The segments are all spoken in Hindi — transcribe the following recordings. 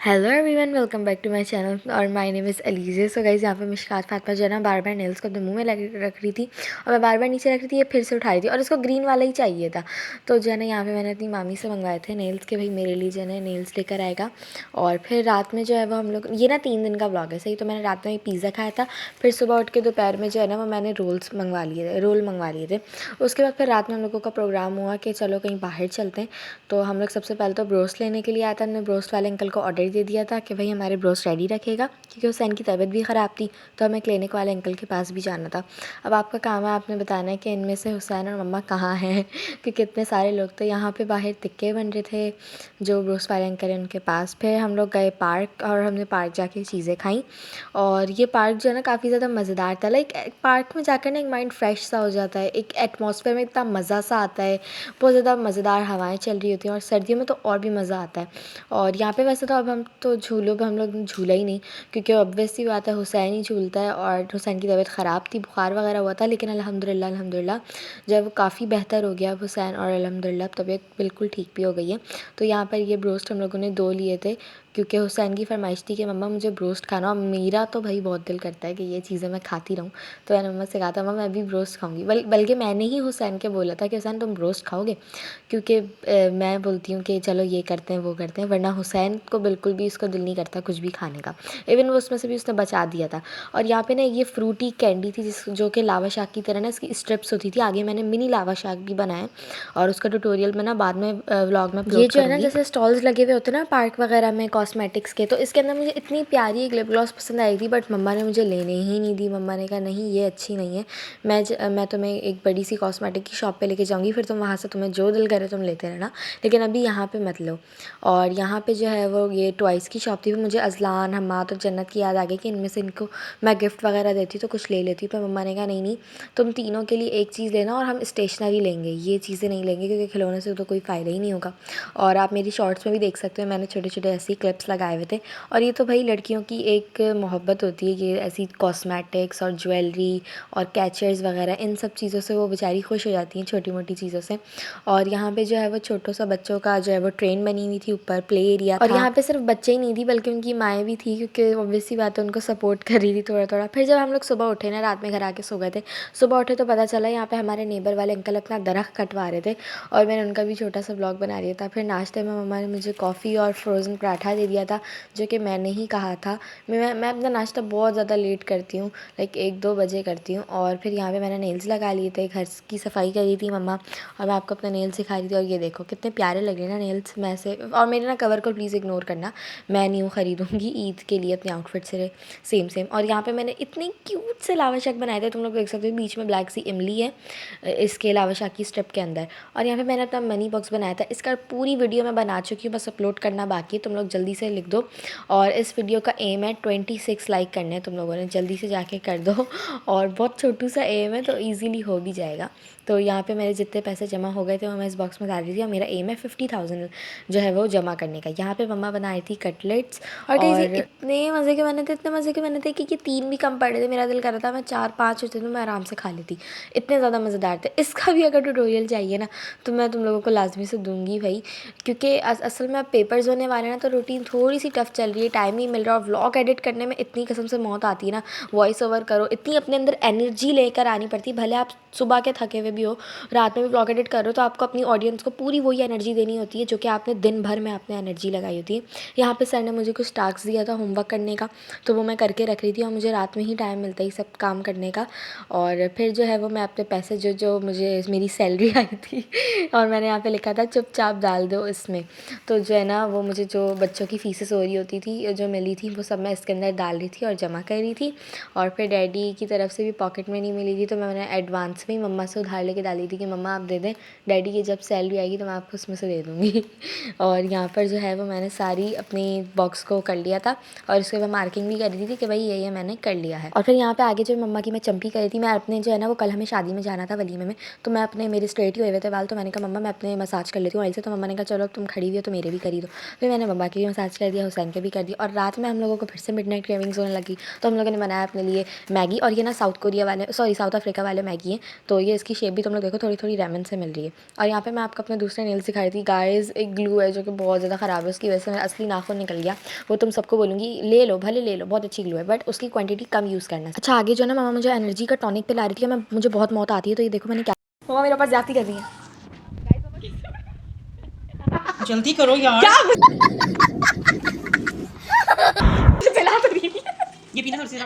Hello everyone, welcome back to my channel और my name is Aliza. So guys, यहाँ पे मिशकात फातिमा जो है ना बार बार नेल्स को अपने मुंह में रख रही थी और मैं बार बार नीचे रख रही थी, ये फिर से उठा रही थी और इसको ग्रीन वाला ही चाहिए था। तो जो है ना यहाँ पे मैंने अपनी मामी से मंगवाए थे नेल्स के, भाई मेरे लिए जो है नेल्स लेकर आएगा। और फिर रात में जो है वो हम लोग, ये ना 3 दिन का ब्लॉग है सही। तो मैंने रात में पिज़्ज़ा खाया था, फिर सुबह उठ के दोपहर में जो है ना वो मैंने रोल मंगवा लिए थे। उसके बाद फिर रात में हम लोगों का प्रोग्राम हुआ कि चलो कहीं बाहर चलते हैं। तो हम लोग सबसे पहले तो ब्रोस्ट लेने के लिए आया था। हमने ब्रोस्ट वाले अंकल को ऑर्डर दे दिया था कि भाई हमारे ब्रोस्ट रेडी रखेगा, क्योंकि हुसैन की तबीयत भी ख़राब थी। तो हमें क्लिनिक वाले अंकल के पास भी जाना था। अब आपका काम है आपने बताना है कि इनमें से हुसैन और मम्मा कहाँ हैं क्योंकि इतने सारे लोग थे। यहाँ पे बाहर टिक्के बन रहे थे जो ब्रोस्ट वाले अंकल हैं उनके पास। फिर हम लोग गए पार्क और हमने पार्क जाके चीज़ें खाई। और ये पार्क जो है ना काफ़ी ज़्यादा मज़ेदार था। लाइक पार्क में जाकर ना एक माइंड फ्रेश सा हो जाता है, एक एटमॉस्फेयर में इतना मज़ा सा आता है, बहुत ज़्यादा मज़ेदार हवाएं चल रही होती हैं और सर्दियों में तो और भी मज़ा आता है। और यहाँ पे वैसे तो अब हम तो झूलों पे हम लोग झूला ही नहीं, क्योंकि ऑब्वियस सी बात है हुसैन ही झूलता है और हुसैन की तबीयत ख़राब थी, बुखार वगैरह हुआ था। लेकिन अल्हम्दुलिल्लाह जब काफ़ी बेहतर हो गया हुसैन और अल्हम्दुलिल्लाह तबीयत बिल्कुल ठीक भी हो गई है। तो यहाँ पर ये ब्रोस्ट हम लोगों ने 2 लिए थे, क्योंकि हुसैन की फरमाइश थी कि मम्मा मुझे ब्रोस्ट खाना। और मेरा तो भाई बहुत दिल करता है कि ये चीज़ें मैं खाती रहूँ। तो मैंने मम्मा से कहा था मम्मा मैं भी ब्रोस्ट खाऊंगी। बल्कि मैंने ही हुसैन के बोला था कि हुसैन तुम ब्रोस्ट खाओगे, क्योंकि मैं बोलती हूँ कि चलो ये करते हैं वो करते हैं, वरना हुसैन को बिल्कुल भी इसको दिल नहीं करता कुछ भी खाने का। इवन वो उसमें से भी उसने बचा दिया था। और यहाँ पे ना ये फ्रूटी कैंडी थी जो कि लावा शाक की तरह ना इसकी स्ट्रिप्स होती थी। आगे मैंने मिनी लावा शाक भी बनाया और उसका ट्यूटोरियल मैं ना बाद में व्लॉग में अपलोड जो है ना जैसे स्टॉल्स लगे हुए होते हैं ना पार्क वगैरह में कॉस्मेटिक्स के, तो इसके अंदर मुझे इतनी प्यारी एक लिप ग्लॉस पसंद आई थी, बट मम्मा ने मुझे लेने ही नहीं दी। मम्मा ने कहा नहीं ये अच्छी नहीं है, मैं तुम्हें एक बड़ी सी कॉस्मेटिक की शॉप पे लेके जाऊँगी, फिर तुम वहाँ से तुम्हें जो दिल करे तुम लेते रहना, लेकिन अभी यहाँ पे मत लो। और यहाँ पे जो है वो ये टॉयज़ की शॉप थी। मुझे अज़लान, हम्माद और जन्नत की याद आ गई कि इनमें से इनको मैं गिफ्ट वगैरह देती तो कुछ ले लेती, पर मम्मा ने कहा नहीं तुम तीनों के लिए एक चीज़ लेना और हम स्टेशनरी लेंगे, ये चीज़ें नहीं लेंगे क्योंकि खिलौने से तो कोई फ़ायदा ही नहीं होगा। और आप मेरी शॉर्ट्स में भी देख सकते हो मैंने छोटे छोटे ऐसे क्लिप्स लगाए हुए थे। और ये तो भाई लड़कियों की एक मोहब्बत होती है, ये ऐसी कॉस्मेटिक्स और ज्वेलरी और कैचर्स वगैरह इन सब चीज़ों से वो बेचारी खुश हो जाती हैं, छोटी मोटी चीज़ों से। और यहाँ पे जो है वो छोटो सा बच्चों का जो है वो ट्रेन बनी हुई थी, ऊपर प्ले एरिया था। और यहाँ पे सिर्फ बच्चे ही नहीं थी बल्कि उनकी माएँ भी थी, क्योंकि ऑब्वियस सी बात है उनको सपोर्ट कर रही थी थोड़ा थोड़ा। फिर जब हम लोग सुबह उठे ना, रात में घर आके सो गए थे, सुबह उठे तो पता चला यहाँ पे हमारे नेबर वाले अंकल अपना दरख्त कटवा रहे थे और मैंने उनका भी छोटा सा ब्लॉग बना दिया था। फिर नाश्ते में मम्मा ने मुझे कॉफ़ी और फ्रोज़न पराठा दे दिया था, जो कि मैंने ही कहा था। मैं अपना नाश्ता बहुत ज़्यादा लेट करती हूँ, लाइक 1-2 बजे करती हूँ। और फिर यहाँ पे मैंने नेल्स लगा लिए थे, घर की सफाई करी थी मम्मा, और मैं आपको अपना नेल्स सिखा रही थी। और ये देखो कितने प्यारे लग रहे हैं ना नेल्स में से। और मेरे ना कवर को प्लीज़ इग्नोर करना, मैं न्यू ख़रीदूँगी ईद के लिए अपने आउटफिट से सेम। और यहाँ पे मैंने इतने क्यूट से लावा शाक बनाए थे, तुम लोग देख सकते हो बीच में ब्लैक सी इमली है इसके लावा शाक की स्ट्रिप के अंदर। और यहाँ पे मैंने अपना मनी बॉक्स बनाया था, इसका पूरी वीडियो मैं बना चुकी हूँ, बस अपलोड करना बाकी है, तुम लोग जल्दी से लिख दो। और इस वीडियो का एम है 26 लाइक करने हैं तुम लोगों ने, जल्दी से जाके कर दो और बहुत छोटू सा एम है तो ईजीली हो भी जाएगा। तो यहाँ पे मेरे जितने पैसे जमा हो गए थे वो मैं इस बॉक्स में डाल रही थी और मेरा एम है 50,000 जो है वो जमा करने का। यहाँ पे मम्मा बना रही थी कटलेट्स और इतने मज़े के बने थे, इतने मज़े के बने थे कि 3 भी कम पड़े थे। मेरा दिल कर रहा था मैं 4-5 होते तो मैं आराम से खा लेती, इतने ज़्यादा मज़ेदार थे। इसका भी अगर ट्यूटोरियल चाहिए ना तो मैं तुम लोगों को लाजमी से दूंगी भाई, क्योंकि असल में अब पेपर्स होने वाले हैं ना, तो रूटीन थोड़ी सी टफ चल रही है, टाइम नहीं मिल रहा। और व्लॉग एडिट करने में इतनी कसम से मौत आती है ना, वॉइस ओवर करो, इतनी अपने अंदर एनर्जी लेकर आनी पड़ती है। भले आप सुबह के थके हुए भी हो, रात में भी व्लॉग एडिट कर रहे हो, तो आपको अपनी ऑडियंस को पूरी वही एनर्जी देनी होती है जो कि आपने दिन भर में आपने एनर्जी लगाई होती है। यहाँ पे सर ने मुझे कुछ टास्क दिया था होमवर्क करने का, तो वो मैं करके रख रही थी और मुझे रात में ही टाइम मिलता ही सब काम करने का। और फिर जो है वो मैं अपने पैसे जो मुझे मेरी सैलरी आई थी और मैंने यहाँ पे लिखा था चुपचाप डाल दो इसमें, तो जो है ना वो मुझे जो बच्चों की फ़ीसेस हो रही होती थी जो मिली थी वो सब मैं इसके अंदर डाल रही थी और जमा कर रही थी। और फिर डैडी की तरफ से भी पॉकेट मनी मिली थी, तो मैंने एडवांस में मम्मा से उधार लेके डाली थी कि मम्मा आप दे दें, डैडी की जब सैलरी आएगी तो मैं आपको उसमें से दे दूँगी और यहाँ पर जो है वो मैंने सारी अपनी बॉक्स को कर लिया था और उसके बाद मार्किंग भी कर दी थी कि भाई ये मैंने कर लिया है। और फिर यहाँ पे आगे जो मम्मा की मैं चंपी करी थी, मैं अपने जो है ना वो कल हमें शादी में जाना था वलीमे में, तो मैं अपने मेरे स्ट्रेट ही हुए थे बाल, तो मैंने कहा मम्मा मैं अपने मसाज कर लेती हूँ ऑयल से। तो मम्मा ने कहा चलो तुम खड़ी हुई हो तो मेरे भी करी दो। फिर मैंने मम्मा की भी मसाज कर दिया, हुसैन के भी कर दिया। और रात में हम लोगों को फिर से मिडनाइट क्रेविंग्स होने लगी, तो हम लोगों ने बनाया अपने लिए मैगी। और ये ना साउथ अफ्रीका वाले मैगी है, तो ये इसकी शेप भी तुम लोग देखो थोड़ी थोड़ी रेमन से मिल रही है। और यहाँ पे मैं आपको अपने दूसरे नेल्स दिखा रही थी गाइस, एक ग्लू है जो कि बहुत ज़्यादा ख़राब है, उसकी वजह से मेरा असली नाखून निकल गया। वो तुम सबको बोलूँगी ले लो, भले ले लो, बहुत अच्छी ग्लू है, बट उसकी क्वांटिटी कम यूज़ करना। अच्छा आगे जो है ना मम्मा मुझे एनर्जी का टॉनिक पिला रही थी, मुझे बहुत मौत आती है, तो ये देखो मैंने क्या, मम्मा मेरे ऊपर ज्यादती कर रही है। जल्दी करो यार। क्या पिला तो रही है। ये पीना सबसे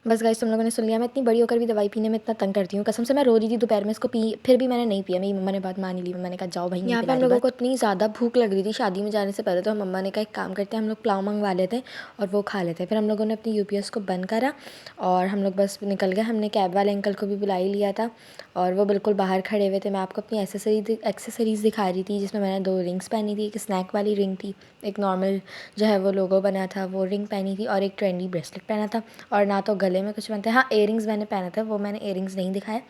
बस गाइस तुम लोगों ने सुन लिया, मैं इतनी बड़ी होकर भी दवाई पीने में इतना तंग करती हूँ, कसम से मैं रो रही थी दोपहर में इसको पी, फिर भी मैंने नहीं पिया। मेरी मम्मा ने बात मान ही ली, मैंने कहा जाओ भाई। यहाँ पे हम लोगों को इतनी ज़्यादा भूख लग रही थी शादी में जाने से पहले, तो मम्मा ने कहा एक काम करते हैं, हम लोग पुलाव मंगवा लेते हैं और वो खा लेते हैं। फिर हम लोगों ने अपनी यूपीएस को बंद करा और हम लोग बस निकल गए। हमने कैब वाले अंकल को भी बुला ही लिया था और वो बिल्कुल बाहर खड़े हुए थे। मैं आपको अपनी एक्सेसरीज़ दिखा रही थी, जिसमें मैंने 2 रिंग्स पहनी थी, एक स्नैक वाली रिंग थी, एक नॉर्मल जो है वो लोगो बना था वो रिंग पहनी थी और एक ट्रेंडी ब्रेसलेट पहना था। और ना तो गले में कुछ पहनते, हाँ इयरिंग्स मैंने पहना था, वो मैंने इयरिंग्स नहीं दिखाए।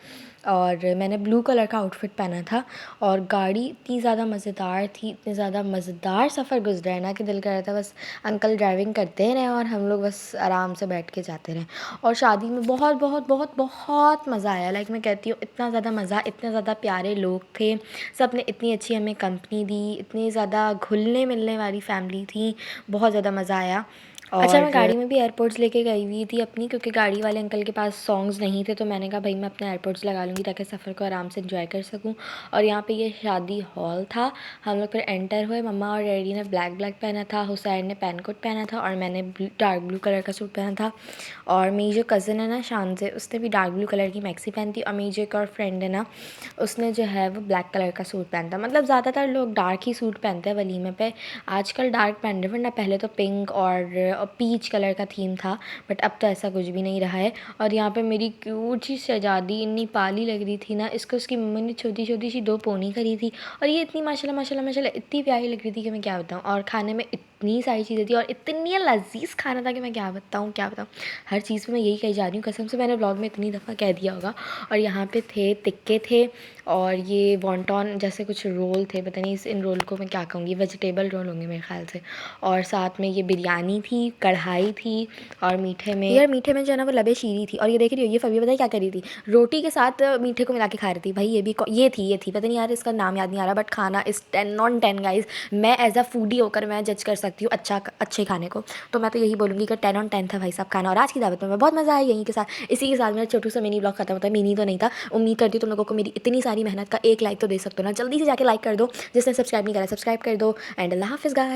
और मैंने ब्लू कलर का आउटफिट पहना था और गाड़ी इतनी ज़्यादा मज़ेदार थी, इतने ज़्यादा मज़ेदार सफ़र गुजरा है ना कि दिल कर रहा था बस अंकल ड्राइविंग करते रहें और हम लोग बस आराम से बैठ के जाते रहें। और शादी में बहुत बहुत बहुत बहुत मज़ा आया। लाइक मैं कहती हूँ इतना ज़्यादा मज़ा, इतने ज़्यादा प्यारे लोग थे, सब ने इतनी अच्छी हमें कंपनी दी, इतनी ज़्यादा घुलने मिलने वाली फैमिली थी, बहुत ज़्यादा मज़ा आया। अच्छा मैं गाड़ी में भी एयरपोर्ट्स लेके गई हुई थी अपनी, क्योंकि गाड़ी वाले अंकल के पास सॉन्ग्स नहीं थे, तो मैंने कहा भाई मैं अपने एयरपोर्ट्स लगा लूँगी ताकि सफ़र को आराम से एंजॉय कर सकूँ। और यहाँ पे ये शादी हॉल था। हम लोग फिर एंटर हुए, मम्मा और डैडी ने ब्लैक पहना था, हुसैन ने पैन कोट पहना था और मैंने डार्क ब्लू कलर का सूट पहना था। और मेरी जो कज़न है ना शान से, उसने भी डार्क ब्लू कलर की मैक्सी पहनी थी। और मेरी जो एक और फ्रेंड है ना, उसने जो है वो ब्लैक कलर का सूट पहना था। मतलब ज़्यादातर लोग डार्क ही सूट पहनते हैं वलीमे पे, आजकल डार्क पहन रहे, वरना पहले तो पिंक और पीच कलर का थीम था, बट अब तो ऐसा कुछ भी नहीं रहा है। और यहाँ पे मेरी क्यूट सी शहजादी इतनी पाली लग रही थी ना, इसको उसकी मम्मी ने छोटी छोटी सी 2 पोनी करी थी और ये इतनी माशाल्लाह माशाल्लाह माशाल्लाह इतनी प्यारी लग रही थी कि मैं क्या बताऊँ। और खाने में इतनी सारी चीज़ें थी और इतनी लजीज खाना था कि मैं क्या बताऊँ क्या बताऊँ। हर चीज़ पे मैं यही कही जा रही हूँ, कसम से मैंने ब्लॉग में इतनी दफ़ा कह दिया होगा। और यहाँ पे थे टिक्के थे और ये वॉन्टॉन जैसे कुछ रोल थे, पता नहीं इन रोल को मैं क्या कहूँगी, वेजिटेबल रोल होंगे मेरे ख्याल से। और साथ में ये बिरयानी थी, कढ़ाई थी और मीठे में, यार मीठे में जो है ना वो लबे शीरी थी। और ये देख रही हो ये फबी बताइए क्या कर रही थी, रोटी के साथ मीठे को मिला के खा रही थी। भाई ये थी पता नहीं यार इसका नाम याद नहीं आ रहा, बट खाना इस 10/10 गाइज। मैं एज अ फूडी होकर मैं जज कर सकती हूँ अच्छे खाने को, तो मैं तो यही बोलूँगी कि 10/10 था भाई साहब खाना। और आज की दावत में बहुत मज़ा आया यहीं के साथ। इसी के साथ मेरा छोटू सा मिनी ब्लॉग खत्म होता है। मिनी तो नहीं था, उम्मीद करती हूँ तुम लोगों को मेरी इतनी सारी मेहनत का एक लाइक तो दे सकते हो ना, जल्दी से जाके लाइक कर दो। जिसने सब्सक्राइब नहीं करा सब्सक्राइब कर दो। एंड अल्लाह हाफिज़ गाइस।